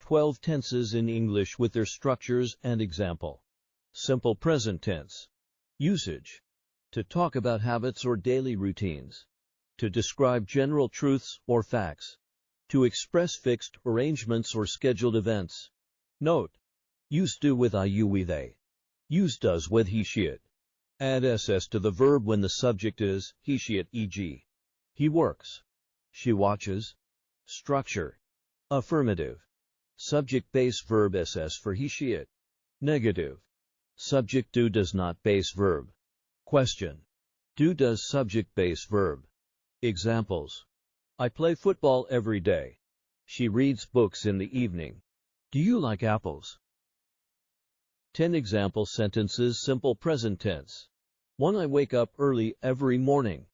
12 tenses in English with their structures and example. Simple present tense. Usage. To talk about habits or daily routines. To describe general truths or facts. To express fixed arrangements or scheduled events. Note. Use do with I, you, we, they. Use does with he, she, it. Add ss to the verb when the subject is he, she, it, e.g. He works. She watches. Structure. Affirmative. Subject base verb ss for he, she, it. Negative. Subject do does not base verb. Question. Do does subject base verb. Examples. I play football every day. She reads books in the evening. Do you like apples? 10 example sentences. Simple present tense. 1. I wake up early every morning.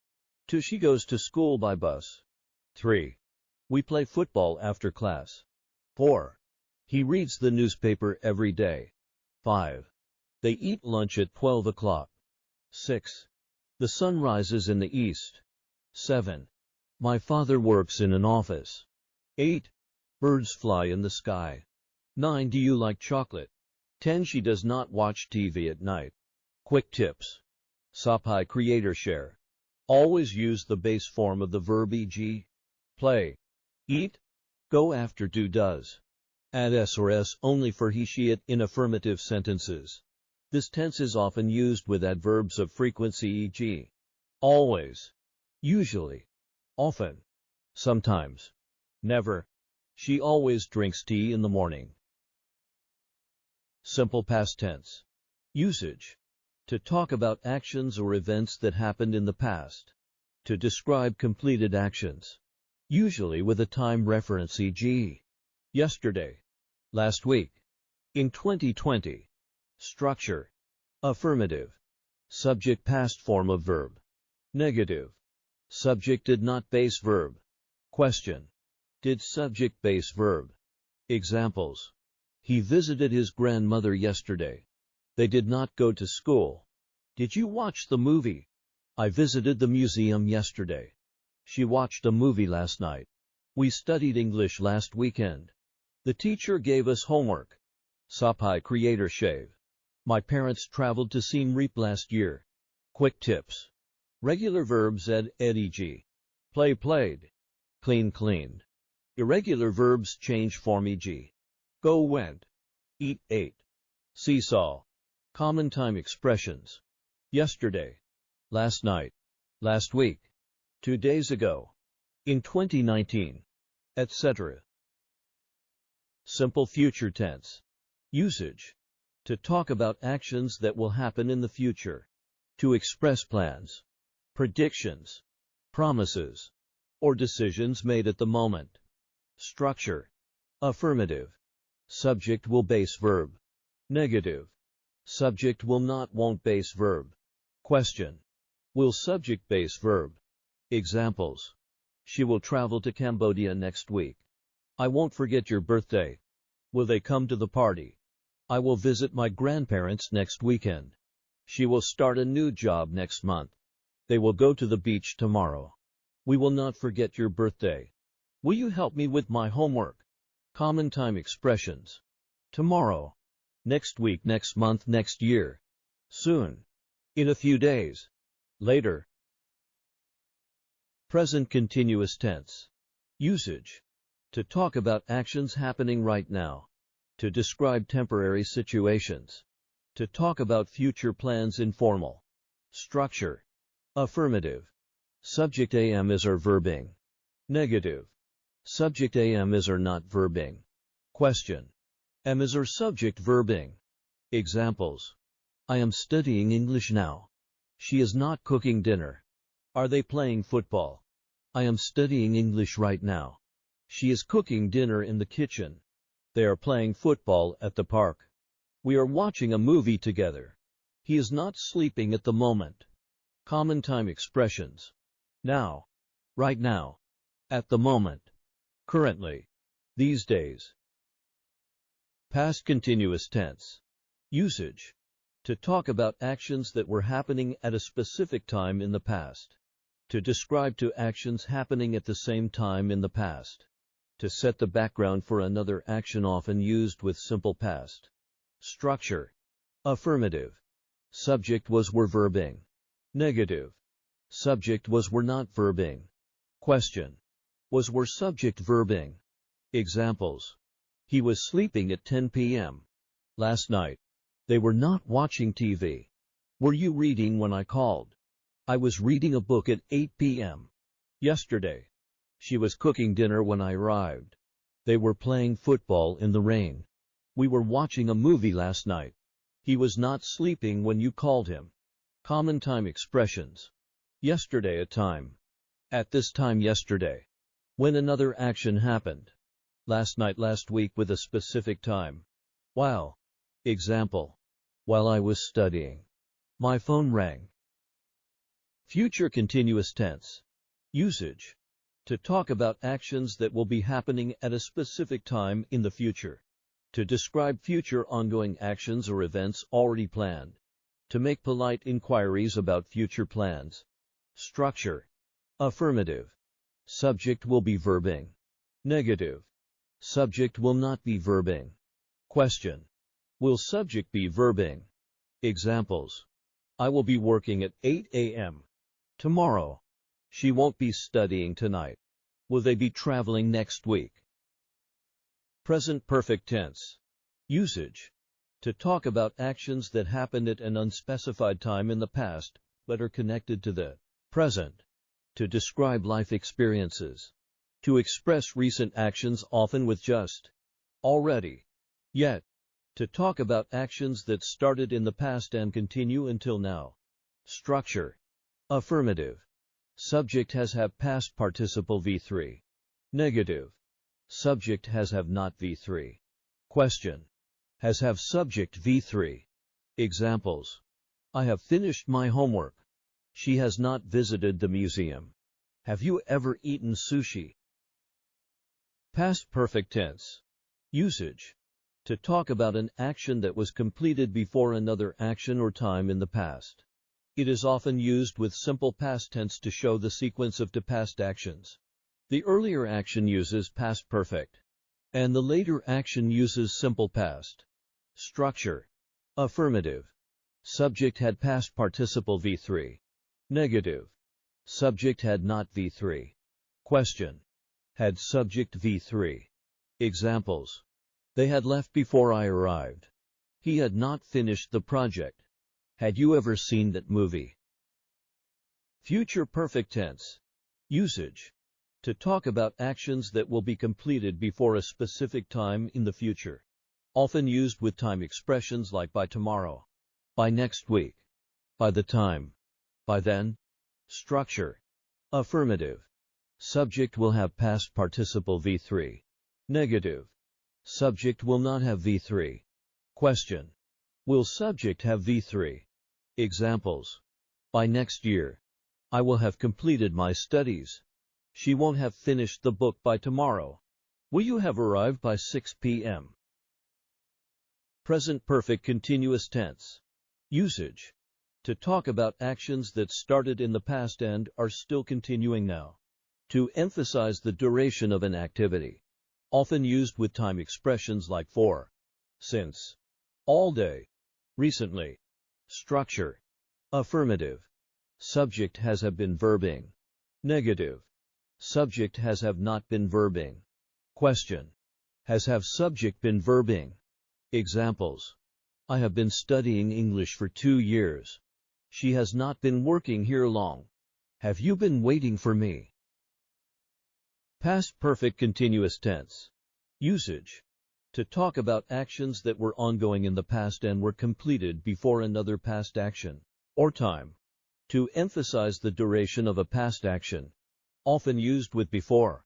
2. She goes to school by bus. 3. We play football after class. 4. He reads the newspaper every day. 5. They eat lunch at 12 o'clock. 6. The sun rises in the east. 7. My father works in an office. 8. Birds fly in the sky. 9. Do you like chocolate? 10. She does not watch TV at night. Quick tips. SAPI Creator Share. Always use the base form of the verb e.g. play, eat, go after do does. Add s or s only for he, she, it in affirmative sentences. This tense is often used with adverbs of frequency e.g. always, usually, often, sometimes, never. She always drinks tea in the morning. Simple past tense. Usage. To talk about actions or events that happened in the past. To describe completed actions. Usually with a time reference e.g. yesterday, last week, in 2020. Structure. Affirmative. Subject past form of verb. Negative. Subject did not base verb. Question. Did subject base verb. Examples. He visited his grandmother yesterday. They did not go to school. Did you watch the movie? I visited the museum yesterday. She watched a movie last night. We studied English last weekend. The teacher gave us homework. SAPI Creator Shave. My parents traveled to Siem Reap last year. Quick tips. Regular verbs ed e.g. play played, clean cleaned. Irregular verbs change form e.g. go went, eat ate, seesaw. Common time expressions. Yesterday, last night, last week, 2 days ago, in 2019, etc. Simple future tense. Usage. To talk about actions that will happen in the future. To express plans, predictions, promises, or decisions made at the moment. Structure. Affirmative. Subject will base verb. Negative. Subject will not won't base verb. Question. Will subject base verb. Examples. She will travel to Cambodia next week. I won't forget your birthday. Will they come to the party? I will visit my grandparents next weekend. She will start a new job next month. They will go to the beach tomorrow. We will not forget your birthday. Will you help me with my homework? Common time expressions. Tomorrow. Next week, next month, next year. Soon. In a few days. Later. Present continuous tense. Usage. To talk about actions happening right now. To describe temporary situations. To talk about future plans informal. Structure. Affirmative. Subject am is or verbing. Negative. Subject am is or not verbing. Question. Am is or subject verbing. Examples. I am studying English now. She is not cooking dinner. Are they playing football? I am studying English right now. She is cooking dinner in the kitchen. They are playing football at the park. We are watching a movie together. He is not sleeping at the moment. Common time expressions. Now. Right now. At the moment. Currently. These days. Past continuous tense. Usage. To talk about actions that were happening at a specific time in the past. To describe two actions happening at the same time in the past. To set the background for another action often used with simple past. Structure. Affirmative. Subject was were verbing. Negative. Subject was were not verbing. Question. Was were subject verbing. Examples. He was sleeping at 10 p.m. last night. They were not watching TV. Were you reading when I called? I was reading a book at 8 p.m. yesterday. She was cooking dinner when I arrived. They were playing football in the rain. We were watching a movie last night. He was not sleeping when you called him. Common time expressions. Yesterday a time. At this time yesterday. When another action happened. Last night last week with a specific time. While. Example. While I was studying. My phone rang. Future continuous tense. Usage. To talk about actions that will be happening at a specific time in the future. To describe future ongoing actions or events already planned. To make polite inquiries about future plans. Structure. Affirmative. Subject will be verbing. Negative. Subject will not be verbing. Question. Will subject be verbing? Examples. I will be working at 8 a.m. tomorrow. She won't be studying tonight. Will they be traveling next week? Present perfect tense. Usage. To talk about actions that happened at an unspecified time in the past, but are connected to the present. To describe life experiences. To express recent actions often with just already, yet. To talk about actions that started in the past and continue until now. Structure. Affirmative. Subject has have past participle V3. Negative. Subject has have not V3. Question. Has have subject V3. Examples. I have finished my homework. She has not visited the museum. Have you ever eaten sushi? Past perfect tense. Usage. To talk about an action that was completed before another action or time in the past. It is often used with simple past tense to show the sequence of past actions. The earlier action uses past perfect, and the later action uses simple past. Structure. Affirmative. Subject had past participle V3. Negative. Subject had not V3. Question. Had subject V3. Examples. They had left before I arrived. He had not finished the project. Had you ever seen that movie? Future perfect tense. Usage. To talk about actions that will be completed before a specific time in the future. Often used with time expressions like by tomorrow, by next week, by the time, by then. Structure. Affirmative. Subject will have past participle V3. Negative. Subject will not have V3. Question. Will subject have V3? Examples. By next year. I will have completed my studies. She won't have finished the book by tomorrow. Will you have arrived by 6 p.m.? Present perfect continuous tense. Usage. To talk about actions that started in the past and are still continuing now. To emphasize the duration of an activity. Often used with time expressions like for, since, all day, recently. Structure. Affirmative. Subject has have been verbing. Negative. Subject has have not been verbing. Question. Has have subject been verbing? Examples. I have been studying English for 2 years. She has not been working here long. Have you been waiting for me? Past perfect continuous tense. Usage. To talk about actions that were ongoing in the past and were completed before another past action, or time. To emphasize the duration of a past action. Often used with before,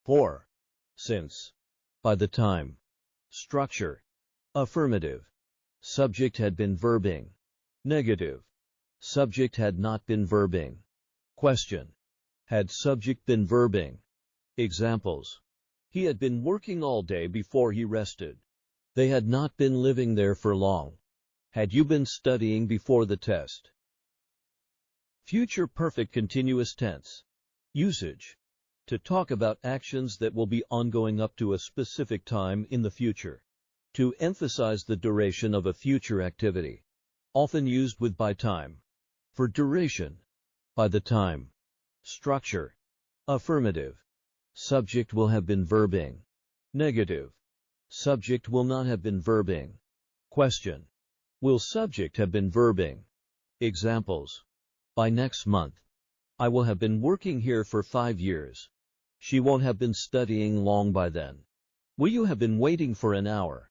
for, since, by the time. Structure. Affirmative. Subject had been verbing. Negative. Subject had not been verbing. Question. Had subject been verbing? Examples. He had been working all day before he rested. They had not been living there for long. Had you been studying before the test? Future perfect continuous tense. Usage. To talk about actions that will be ongoing up to a specific time in the future. To emphasize the duration of a future activity. Often used with by time. For duration. By the time. Structure. Affirmative. Subject will have been verbing. Negative. Subject will not have been verbing. Question. Will subject have been verbing? Examples. By next month. I will have been working here for 5 years. She won't have been studying long by then. Will you have been waiting for an hour?